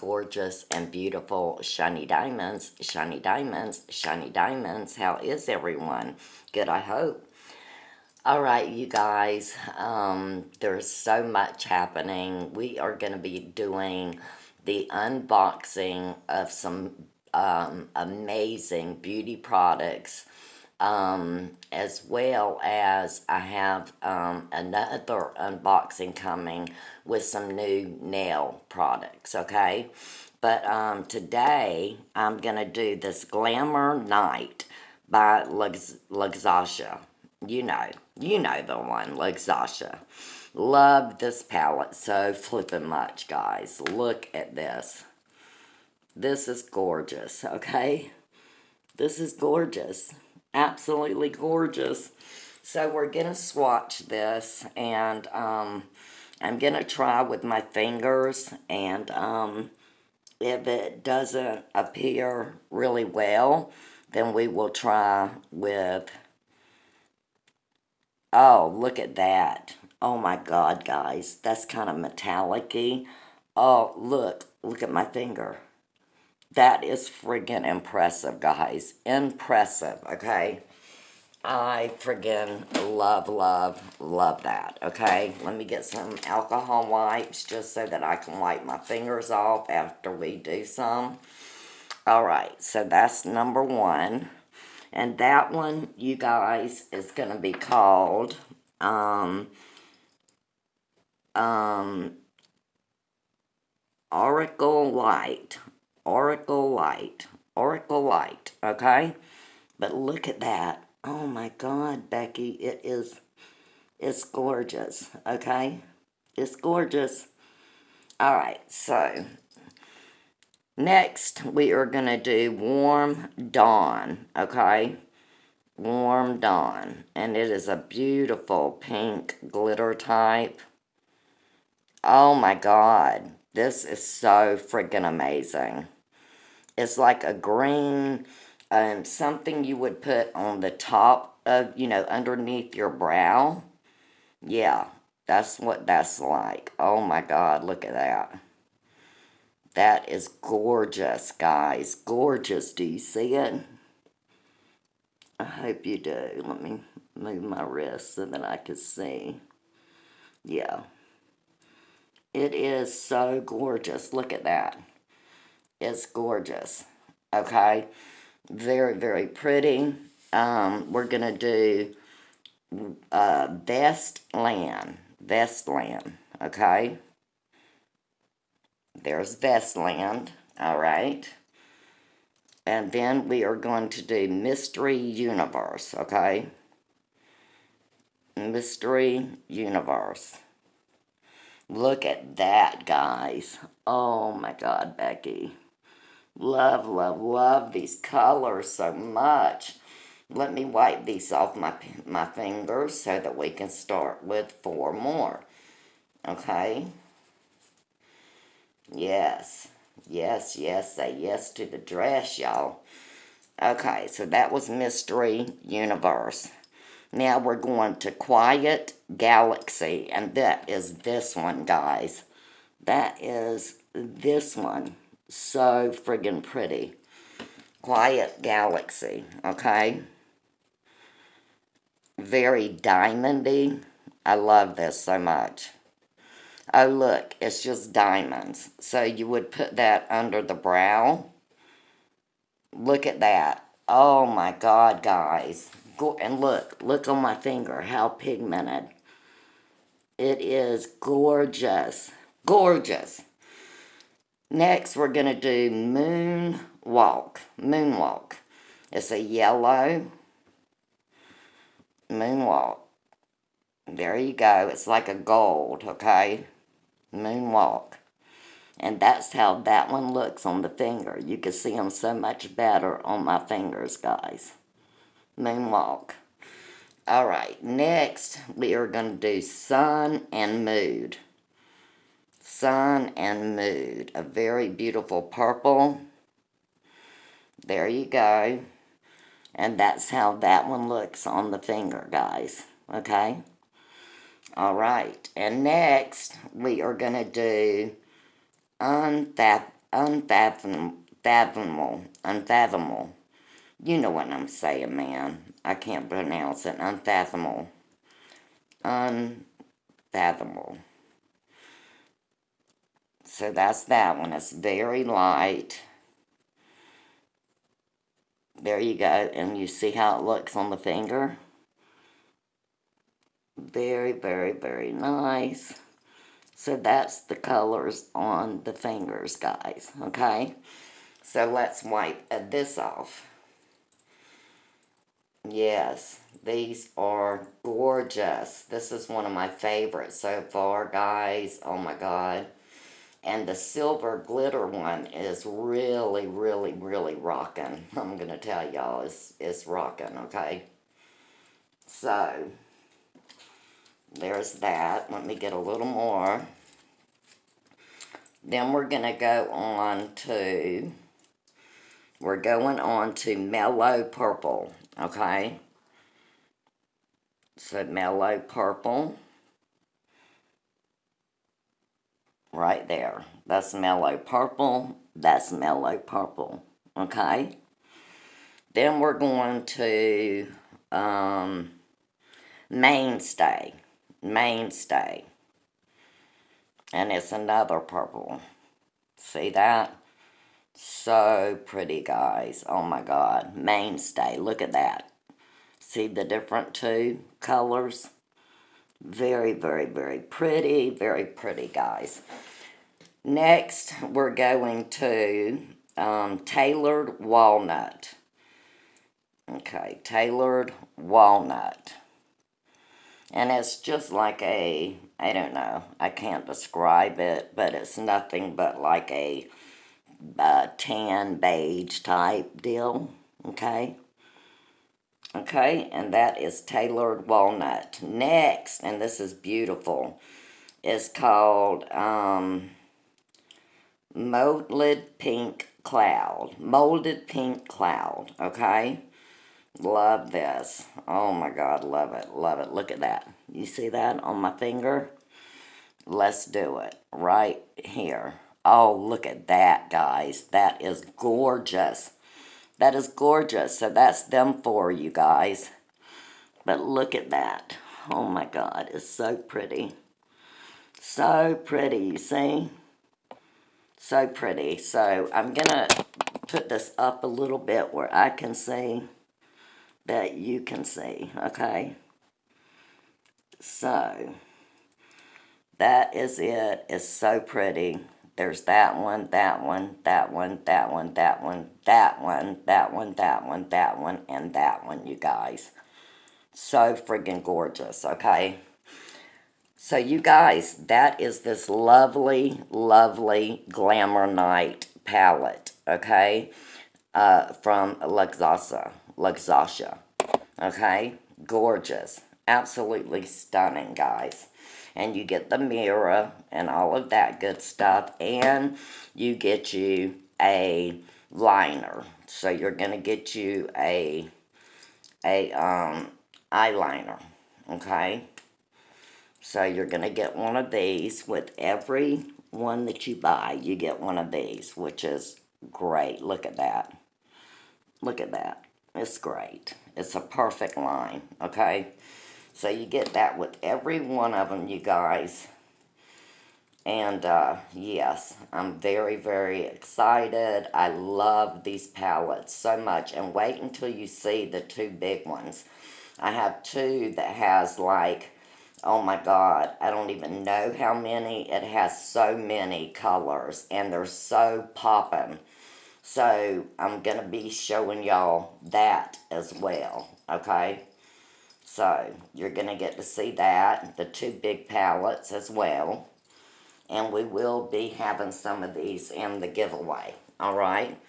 gorgeous and beautiful shiny diamonds, shiny diamonds, shiny diamonds. How is everyone? Good, I hope. All right, you guys, there's so much happening. We are going to be doing the unboxing of some amazing beauty products, as well as I have another unboxing coming with some new nail products, okay? But today I'm going to do this Glamour Night by Luxaza. You know the one, Luxaza. Love this palette so flippin' much, guys. Look at this. This is gorgeous, okay? This is gorgeous. Absolutely gorgeous. So we're going to swatch this, and I'm going to try with my fingers, and if it doesn't appear really well, then we will try with, oh, look at that. Oh my God, guys, that's kind of metallic-y. Oh, look at my finger. That is friggin' impressive, guys. Impressive, okay? I friggin' love that, okay? Let me get some alcohol wipes just so that I can wipe my fingers off after we do some. Alright, so that's number one. And that one, you guys, is going to be called, Oracle Light. Oracle Light, okay? But look at that. Oh my God, Becky, it's gorgeous, okay? It's gorgeous. All right, so next we are going to do Warm Dawn, okay? Warm Dawn, and it is a beautiful pink glitter type. Oh my God, this is so freaking amazing. It's like a green, something you would put on the top of, underneath your brow. Yeah, that's what that's like. Oh my God, look at that. That is gorgeous, guys. Gorgeous. Do you see it? I hope you do. Let me move my wrist so that I can see. Yeah. It is so gorgeous. Look at that. It's gorgeous. Okay? Very, very pretty. We're going to do Vestland. Okay? There's Vestland. All right? And then we are going to do Mystery Universe. Okay? Mystery Universe. Look at that, guys. Oh my God, Becky. Love these colors so much. Let me wipe these off my fingers so that we can start with 4 more. Okay? Yes. Say yes to the dress, y'all. Okay, so that was Mystery Universe. Now we're going to Quiet Galaxy, and that is this one, guys. That is this one. So friggin' pretty. Quiet Galaxy, okay? Very diamondy. I love this so much. Oh, look, it's just diamonds. So you would put that under the brow. Look at that. Oh my God, guys. And look on my finger, how pigmented. It is gorgeous. Gorgeous. Next, we're going to do Moonwalk. It's a yellow Moonwalk. There you go. It's like a gold, okay? Moonwalk. And that's how that one looks on the finger. You can see them so much better on my fingers, guys. Moonwalk. All right, next we are going to do Sun and Mood. Sun and Mood. A very beautiful purple. There you go. And that's how that one looks on the finger, guys. Okay? All right. And next, we are going to do unfathomable. You know what I'm saying, man. I can't pronounce it. Unfathomable. Unfathomable. So that's that one. It's very light. There you go. And you see how it looks on the finger? Very, very, very nice. So that's the colors on the fingers, guys. Okay? So let's wipe this off. Yes, these are gorgeous. This is one of my favorites so far, guys. Oh my God. And the silver glitter one is really, really, really rocking. I'm going to tell y'all, it's rocking, okay? So, there's that. Let me get a little more. Then we're going to go on to, mellow purple, okay? So, mellow purple. Right there. That's mellow purple. That's mellow purple. Okay? Then we're going to mainstay. Mainstay. And it's another purple. See that? So pretty, guys. Oh my God. Mainstay. Look at that. See the different two colors? Very, very, very pretty. Very pretty, guys. Next, we're going to tailored walnut. Okay, tailored walnut. And it's just like I don't know, I can't describe it, but it's nothing but like a tan beige type deal. Okay? Okay, and that is tailored walnut. Next, and this is beautiful, it's called molded pink cloud. Molded pink cloud, okay? Love this. Oh my God, love it, love it. Look at that. You see that on my finger? Let's do it right here. Oh, look at that, guys. That is gorgeous. That is gorgeous. So that's them for you guys. But look at that. Oh my God, it's so pretty. So pretty, you see? So pretty. So I'm going to put this up a little bit where I can see that you can see, okay? So that is it. It's so pretty. There's that one, that one, that one, that one, that one, that one, that one, that one, that one, and that one, you guys. So friggin' gorgeous, okay? So you guys, that is this lovely, lovely Glamour Night palette, okay? From Luxaza, okay? Gorgeous. Absolutely stunning, guys. And you get the mirror and all of that good stuff, and you get you a liner. So you're going to get you a eyeliner, okay? So you're going to get one of these with every one that you buy. You get one of these, which is great. Look at that. Look at that. It's great. It's a perfect line, okay? So you get that with every one of them, you guys. And, yes, I'm very, very excited. I love these palettes so much. And wait until you see the two big ones. I have two that has like, oh my God, I don't even know how many. It has so many colors, and they're so popping. So I'm going to be showing y'all that as well, okay? So you're going to get to see that, the two big palettes as well. And we will be having some of these in the giveaway, all right?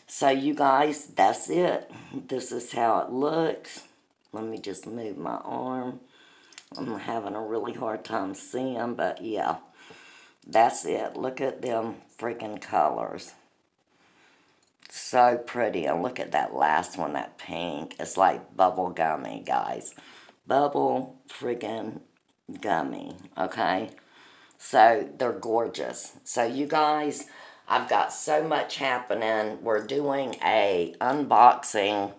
So you guys, that's it. This is how it looks. Let me just move my arm. I'm having a really hard time seeing, but yeah, that's it. Look at them freaking colors. So pretty. And look at that last one, that pink. It's like bubble gummy, guys. Bubble friggin' gummy, okay? So they're gorgeous. So you guys, I've got so much happening. We're doing a unboxing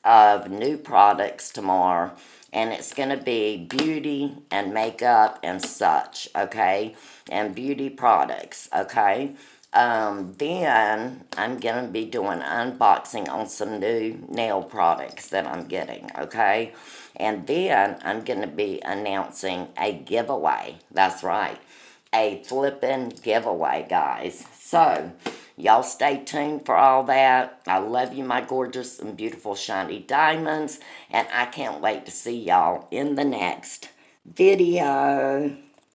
of new products tomorrow, and it's going to be beauty and makeup and such, okay, and beauty products, okay. Then I'm going to be doing unboxing on some new nail products that I'm getting, okay, and then I'm going to be announcing a giveaway. That's right, a flippin' giveaway, guys. So y'all stay tuned for all that. I love you, my gorgeous and beautiful shiny diamonds, and I can't wait to see y'all in the next video.